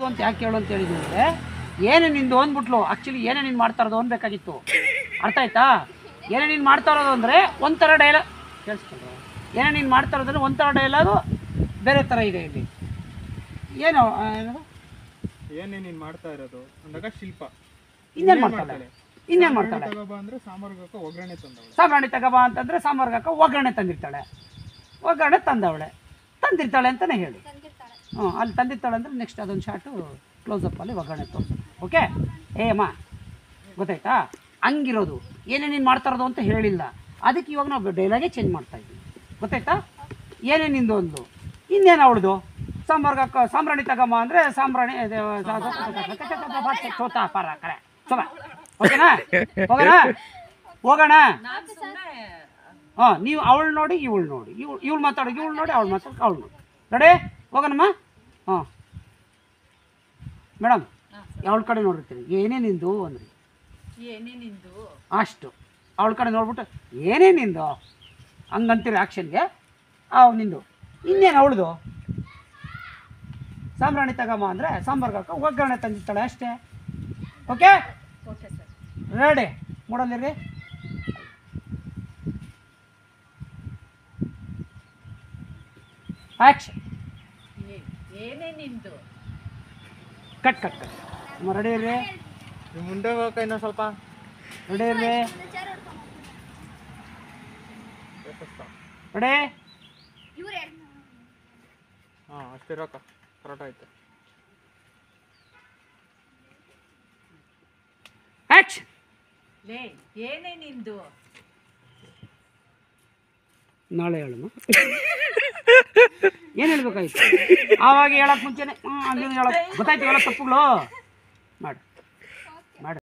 ಅಂತ ಯಾಕೆ ಹೇಳು ಅಂತ ಹೇಳಿದ್ವಿ ಅಂದರೆ ಏನೇ ನಿಂದು ಅಂದ್ಬಿಟ್ಲು. ಆ್ಯಕ್ಚುಲಿ ಏನೇ ನೀನು ಮಾಡ್ತಾ ಇರೋದು ಅನ್ಬೇಕಾಗಿತ್ತು. ಅರ್ಥ ಆಯ್ತಾ? ಏನೇ ನೀನು ಮಾಡ್ತಾ ಇರೋದು ಅಂದರೆ ಒಂಥರ ಡೈಲಾಗ್ ಕೇಳಿಸ್ಕೊಂಡ್ರು. ಏನೇ ನೀನು ಮಾಡ್ತಾ ಇರೋದಂದ್ರೆ ಒಂಥರ ಡೈಲಾಗು ಬೇರೆ ಥರ ಇದೆ ಇಲ್ಲಿ. ಏನು ಏನೇ ನೀನು ಮಾಡ್ತಾ ಇರೋದು ಅಂದಾಗ ಶಿಲ್ಪ ಇನ್ನೇನು ಮಾಡ್ತಾಳೆ? ಇನ್ನೇನು ಮಾಡ್ತಾಳೆ? ಅಂದರೆ ಸಾಂಬಾರ್ಗಕ್ಕ ಒಗ್ಗರಣೆ ತಂದವಳೆ. ಸಾಂಬ್ರಾಣಿ ತಗೋಬಾ ಅಂತಂದರೆ ಸಾಂಬಾರ್ಗಕ್ಕ ಒಗ್ಗರಣೆ ತಂದಿರ್ತಾಳೆ. ಒಗ್ಗರಣೆ ತಂದಿರ್ತಾಳೆ ಅಂತಲೇ ಹೇಳಿ. ಅಲ್ಲಿ ತಂದಿರ್ತಾಳೆ ಅಂದರೆ ನೆಕ್ಸ್ಟ್ ಅದೊಂದು ಶಾರ್ಟು ಕ್ಲೋಸಪ್ಪಲ್ಲಿ ಒಗ್ಗರಣೆ ತೋರಿಸೋದು. ಓಕೆ ಅಮ್ಮ ಗೊತ್ತಾಯ್ತಾ? ಹಂಗಿರೋದು. ಏನೇ ನೀನು ಮಾಡ್ತಾ ಇರೋದು ಅಂತ ಹೇಳಿಲ್ಲ. ಅದಕ್ಕೆ ಇವಾಗ ನಾವು ಡೈಲಾಗೇ ಚೇಂಜ್ ಮಾಡ್ತಾಯಿದ್ವಿ. ಗೊತ್ತಾಯ್ತಾ? ಏನೇ ನಿಂದು ಒಂದು ಇನ್ನೇನು ಅವಳದು ಸಾಂಬ್ರಾಣಿ ತಗಮ್ಮ ಅಂದರೆ ಸಾಂಬ್ರಾಣಿ ಚೋತಾ ಪಾರ ಕರೆ ಸೋಮ. ಓಕೆನಾ? ಹೋಗೋಣ. ಹಾಂ, ನೀವು ಅವಳು ನೋಡಿ ಇವಳು ನೋಡಿ, ಇವಳು ಮಾತಾಡೋ ಇವಳು ನೋಡಿ, ಅವಳು ಮಾತಾಡೋ ಅವಳು ನೋಡಿ. ರೆಡಿ? ಹೋಗೋಣಮ್ಮ. ಹಾಂ ಮೇಡಮ್, ಅವಳ ಕಡೆ ನೋಡಿರ್ತೀನಿ. ಏನೇ ನಿಂದು ಅಂದ್ರಿ ಅಷ್ಟು ಅವಳ ಕಡೆ ನೋಡ್ಬಿಟ್ಟು ಏನೇ ನಿಂದು ಹಂಗಂತೀರಿ ಆ್ಯಕ್ಷನ್ಗೆ. ನಿಂದು ಇನ್ನೇನು ಅವಳದು ಸಾಂಬ್ರಾಣಿ ತಗಮ್ಮ ಅಂದರೆ ಸಾಂಬಾರ್ಗೆ ಒಗ್ಗರಣೆ ತಂದಿರ್ತಾಳೆ ಅಷ್ಟೇ. Okay ready? ಮೂಡಲ್ಲಿರಿ. ಆ್ಯಕ್ಷನ್. ಏನೇ ನಿಂದು ಕಟ್ ರೆಡಿ ಇರ್ರಿ. ಮುಂದೆ ಹೋಗಕ್ಕ ಇನ್ನೊಂದು ಸ್ವಲ್ಪ ರೆಡಿ ಇರ್ರಿ. ರೆಡಿ? ಹಾಂ ಅಷ್ಟಿರೋಕ್ಕ ಕರೆಕ್ಟ್ ಆಯ್ತು. ಆ್ಯಕ್ಷನ್. ಲೇ ಏನೇ ನಿಂದು ನಾಳೆ ಹೇಳಮ್ಮ. ಏನು ಹೇಳ್ಬೇಕಾಯ್ತು? ಆವಾಗ ಹೇಳಕ್ಕೆ ಮುಂಚೆನೆ ಹೇಳಕ್ಕೆ ಗೊತ್ತಾಯ್ತು. ಹೇಳೋ ತಪ್ಪುಗಳು ಮಾಡಿ